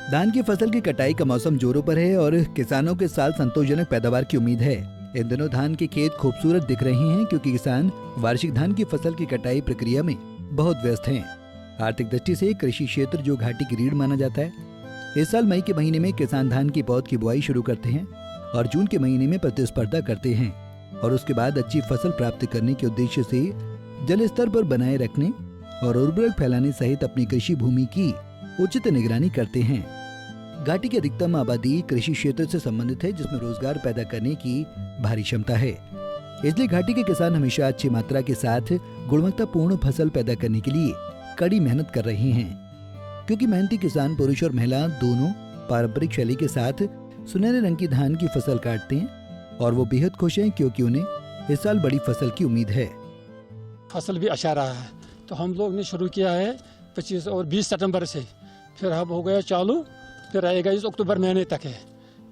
धान की फसल की कटाई का मौसम जोरों पर है और किसानों के साल संतोषजनक पैदावार की उम्मीद है। इन दिनों धान के खेत खूबसूरत दिख रहे हैं क्योंकि किसान वार्षिक धान की फसल की कटाई प्रक्रिया में बहुत व्यस्त हैं। आर्थिक दृष्टि से कृषि क्षेत्र जो घाटी की रीढ़ माना जाता है, इस साल मई के महीने में किसान धान की पौध की बुआई शुरू करते हैं और जून के महीने में प्रतिस्पर्धा करते हैं और उसके बाद अच्छी फसल प्राप्त करने के उद्देश्य से जल स्तर पर बनाए रखने और उर्वरक फैलाने सहित अपनी कृषि भूमि की उचित निगरानी करते हैं। घाटी की अधिकतम आबादी कृषि क्षेत्र से संबंधित है जिसमें रोजगार पैदा करने की भारी क्षमता है। इसलिए घाटी के किसान हमेशा अच्छी मात्रा के साथ गुणवत्तापूर्ण फसल पैदा करने के लिए कड़ी मेहनत कर रहे हैं। क्योंकि मेहनती किसान पुरुष और महिला दोनों पारंपरिक शैली के साथ सुनहरे रंग की धान की फसल काटते हैं और वो बेहद खुश हैं क्योंकि उन्हें इस साल बड़ी फसल की उम्मीद है। फसल भी अच्छा रहा है तो हम लोग ने शुरू किया है 25 और 20 सितंबर से, फिर अब हो गया चालू, फिर रहेगा इस अक्टूबर महीने तक है।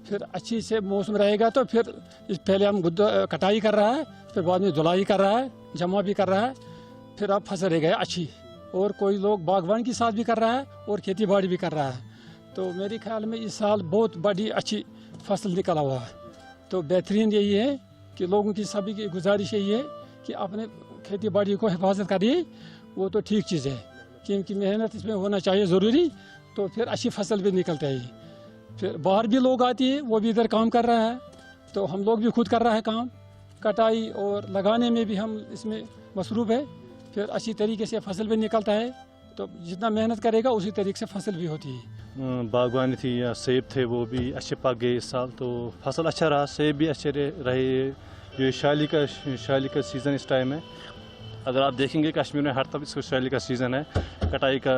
फिर अच्छी से मौसम रहेगा तो फिर इस पहले हम कटाई कर रहा है, फिर बाद में धुलाई कर रहा है, जमा भी कर रहा है, फिर अब फसल रह गया अच्छी। और कोई लोग बागवान के साथ भी कर रहा है और खेती बाड़ी भी कर रहा है। तो मेरे ख्याल में इस साल बहुत बड़ी अच्छी फसल निकला हुआ है। तो बेहतरीन यही है कि लोगों की सभी की गुजारिश यही है कि अपने खेती बाड़ी को हिफाजत करिए, वो तो ठीक चीज़ है क्योंकि मेहनत इसमें होना चाहिए ज़रूरी, तो फिर अच्छी फसल भी निकलती है। फिर बाहर भी लोग आती है, वो भी इधर काम कर रहा है, तो हम लोग भी खुद कर रहा है काम, कटाई और लगाने में भी हम इसमें मसरूफ़ है। फिर अच्छी तरीके से फसल भी निकलता है, तो जितना मेहनत करेगा उसी तरीके से फसल भी होती है। बागवानी थी या सेब थे वो भी अच्छे पक गए इस साल, तो फसल अच्छा रहा, सेब भी अच्छे रहे। जो शाली का सीज़न इस टाइम है, अगर आप देखेंगे कश्मीर में हर तरफ इसको शाली का सीज़न है, कटाई का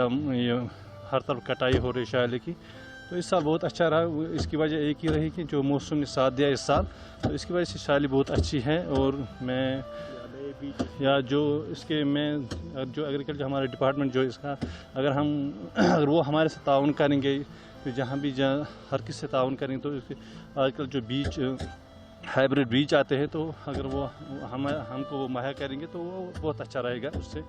हर तरफ कटाई हो रही शाली की। तो इस साल बहुत अच्छा रहा। इसकी वजह एक ही रही कि जो मौसम ने साथ दिया इस साल, तो इसकी वजह से शाली बहुत अच्छी है। और मैं या जो इसके में जो एग्रीकल्चर हमारे डिपार्टमेंट जो इसका अगर वो हमारे से ताउन करेंगे, तो जहाँ हर किसी से ताउन करेंगे, तो आजकल जो बीज हाइब्रिड बीज आते हैं, तो अगर वो हमको वो मुहैया करेंगे तो वो बहुत अच्छा रहेगा। उससे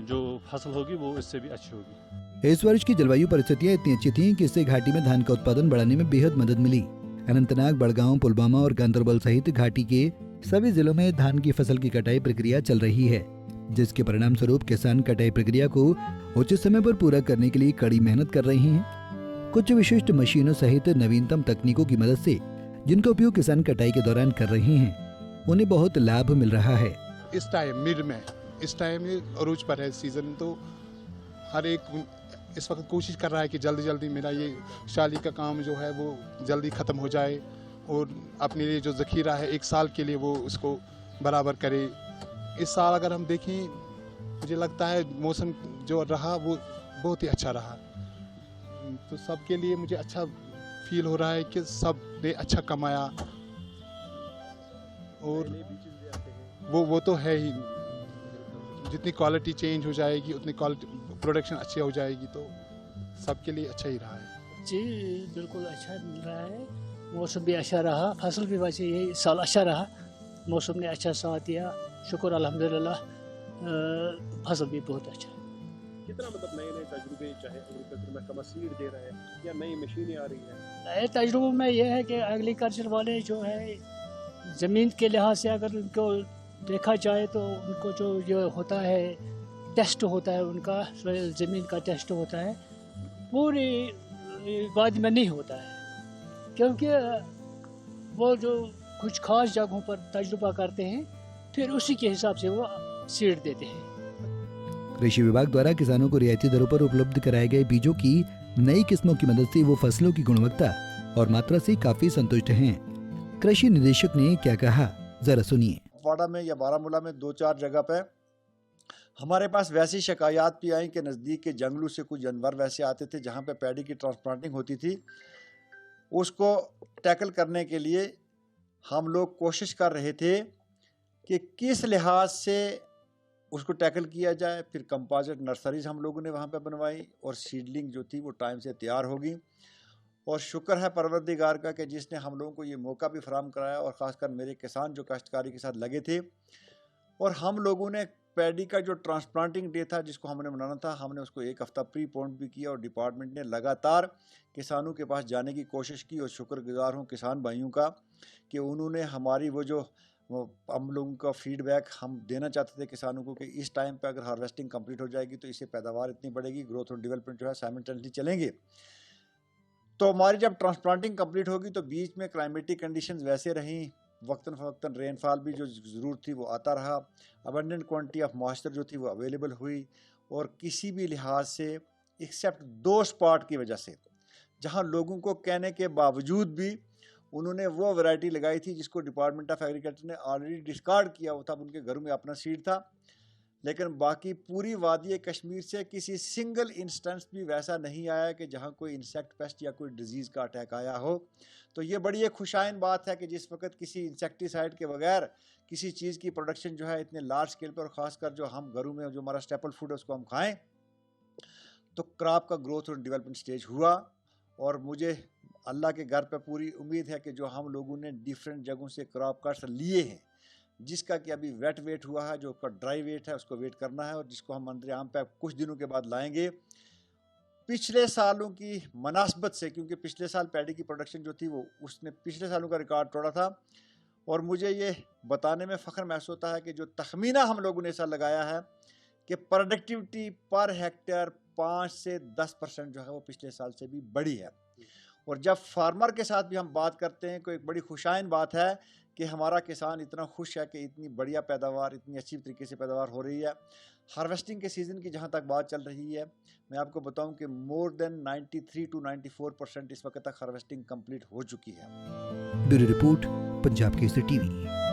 जो फसल होगी वो इससे भी अच्छी होगी। इस वर्ष की जलवायु परिस्थितियां इतनी अच्छी थीं कि इससे घाटी में धान का उत्पादन बढ़ाने में बेहद मदद मिली। अनंतनाग, बड़गांव, पुलवामा और गांदरबल सहित घाटी के सभी जिलों में धान की फसल की कटाई प्रक्रिया चल रही है, जिसके परिणाम स्वरूप किसान कटाई प्रक्रिया को उचित समय पर पूरा करने के लिए कड़ी मेहनत कर रहे हैं। कुछ विशिष्ट मशीनों सहित नवीनतम तकनीकों की मदद से जिनका उपयोग किसान कटाई के दौरान कर रहे हैं, उन्हें बहुत लाभ मिल रहा है। इस टाइम अरूज पर है सीजन, तो हर एक इस वक्त कोशिश कर रहा है कि जल्दी जल्दी मेरा ये शाली का काम जो है वो जल्दी ख़त्म हो जाए और अपने लिए जो ज़ख़ीरा है एक साल के लिए वो उसको बराबर करे। इस साल अगर हम देखें, मुझे लगता है मौसम जो रहा वो बहुत ही अच्छा रहा, तो सबके लिए मुझे अच्छा फील हो रहा है कि सब ने अच्छा कमाया। और वो तो है ही, जितनी क्वालिटी चेंज हो जाएगी उतनी क्वालिटी प्रोडक्शन अच्छी हो जाएगी, तो सबके लिए अच्छा ही रहा है। जी बिल्कुल अच्छा मिल रहा है, मौसम भी अच्छा रहा, फसल भी वैसे ये साल अच्छा रहा, मौसम ने अच्छा साथ दिया, शुक्र अल्हम्दुलिल्लाह, फसल भी बहुत अच्छा। कितना मतलब नए तजुर्बे, चाहे एग्रीकल्चर में कम सीड दे रहे हैं या नई मशीनें आ रही हैं? नए तजुर्बों में यह है कि एग्रीकल्चर वाले जो है ज़मीन के लिहाज से अगर उनको देखा जाए तो उनको जो होता है टेस्ट होता है, उनका ज़मीन का टेस्ट होता है, पूरी वादी में नहीं होता है, क्योंकि वो जो कुछ खास जगहों पर तजुर्बा करते हैं, फिर उसी के हिसाब से वो सीड देते हैं। कृषि विभाग द्वारा किसानों को रियायती दरों पर उपलब्ध कराए गए बीजों की नई किस्मों की मदद से वो फसलों की गुणवत्ता और मात्रा से काफी संतुष्ट हैं। कृषि निदेशक ने क्या कहा, जरा सुनिए। वाड़ा में या बारामूला में 2-4 जगह पे हमारे पास वैसी शिकायत भी आई कि नज़दीक के जंगलों से कुछ जानवर वैसे आते थे जहाँ पे पैडी की ट्रांसप्लांटिंग होती थी। उसको टैकल करने के लिए हम लोग कोशिश कर रहे थे कि किस लिहाज से उसको टैकल किया जाए। फिर कंपोजिट नर्सरीज हम लोगों ने वहाँ पे बनवाई और सीडलिंग जो थी वो टाइम से तैयार होगी। और शुक्र है परवरदिगार का कि जिसने हम लोगों को ये मौका भी फराहम कराया, और ख़ासकर मेरे किसान जो काश्तकारी के साथ लगे थे और हम लोगों ने पैडी का जो ट्रांसप्लांटिंग डे था जिसको हमने मनाना था, हमने उसको एक हफ्ता प्री पोन भी किया और डिपार्टमेंट ने लगातार किसानों के पास जाने की कोशिश की और शुक्रगुजार हूँ किसान भाइयों का कि उन्होंने हमारी हम लोगों का फीडबैक हम देना चाहते थे किसानों को कि इस टाइम पे अगर हार्वेस्टिंग कंप्लीट हो जाएगी तो इससे पैदावार इतनी बढ़ेगी, ग्रोथ और डेवलपमेंट जो है साइमल्टेनियसली चलेंगे। तो हमारी जब ट्रांसप्लांटिंग कंप्लीट होगी तो बीच में क्लाइमेटिक कंडीशंस वैसे रहीं, वक्तन फ़वक्तन रेनफॉल भी जो ज़रूरत थी वो आता रहा, अबंडेंट क्वांटिटी ऑफ मॉइस्चर जो थी वो अवेलेबल हुई, और किसी भी लिहाज से एक्सेप्ट 2 स्पॉट की वजह से जहां लोगों को कहने के बावजूद भी उन्होंने वो वैरायटी लगाई थी जिसको डिपार्टमेंट ऑफ एग्रीकल्चर ने ऑलरेडी डिस्कार्ड किया हुआ था, उनके घरों में अपना सीड था। लेकिन बाकी पूरी वादी कश्मीर से किसी सिंगल इंस्टेंस भी वैसा नहीं आया कि जहां कोई इंसेक्ट पेस्ट या कोई डिजीज़ का अटैक आया हो। तो ये बड़ी एक खुशाइन बात है कि जिस वक्त किसी इंसेक्टिसाइड के बगैर किसी चीज़ की प्रोडक्शन जो है इतने लार्ज स्केल पर, और ख़ासकर जो हम घरों में जो हमारा स्टेपल फूड है उसको हम खाएं, तो क्रॉप का ग्रोथ और डेवलपमेंट स्टेज हुआ। और मुझे अल्लाह के घर पे पूरी उम्मीद है कि जो हम लोगों ने डिफरेंट जगहों से क्रॉप कट्स लिए हैं, जिसका कि अभी वेट वेट हुआ है, जो उसका ड्राई वेट है उसको वेट करना है, और जिसको हम मंत्रियाम पे कुछ दिनों के बाद लाएंगे पिछले सालों की मुनासबत से, क्योंकि पिछले साल पैडी की प्रोडक्शन जो थी वो उसने पिछले सालों का रिकॉर्ड तोड़ा था। और मुझे ये बताने में फ़ख्र महसूस होता है कि जो तखमीना हम लोगों ने ऐसा लगाया है कि प्रोडक्टिविटी पर हेक्टेयर 5 से 10% जो है वो पिछले साल से भी बड़ी है। और जब फार्मर के साथ भी हम बात करते हैं तो एक बड़ी खुशाइन बात है कि हमारा किसान इतना खुश है कि इतनी बढ़िया पैदावार, इतनी अच्छी तरीके से पैदावार हो रही है। हार्वेस्टिंग के सीज़न की जहाँ तक बात चल रही है, मैं आपको बताऊं कि मोर देन 93 to 94% इस वक्त तक हार्वेस्टिंग कंप्लीट हो चुकी है। Bureau report, Punjab Kesari TV.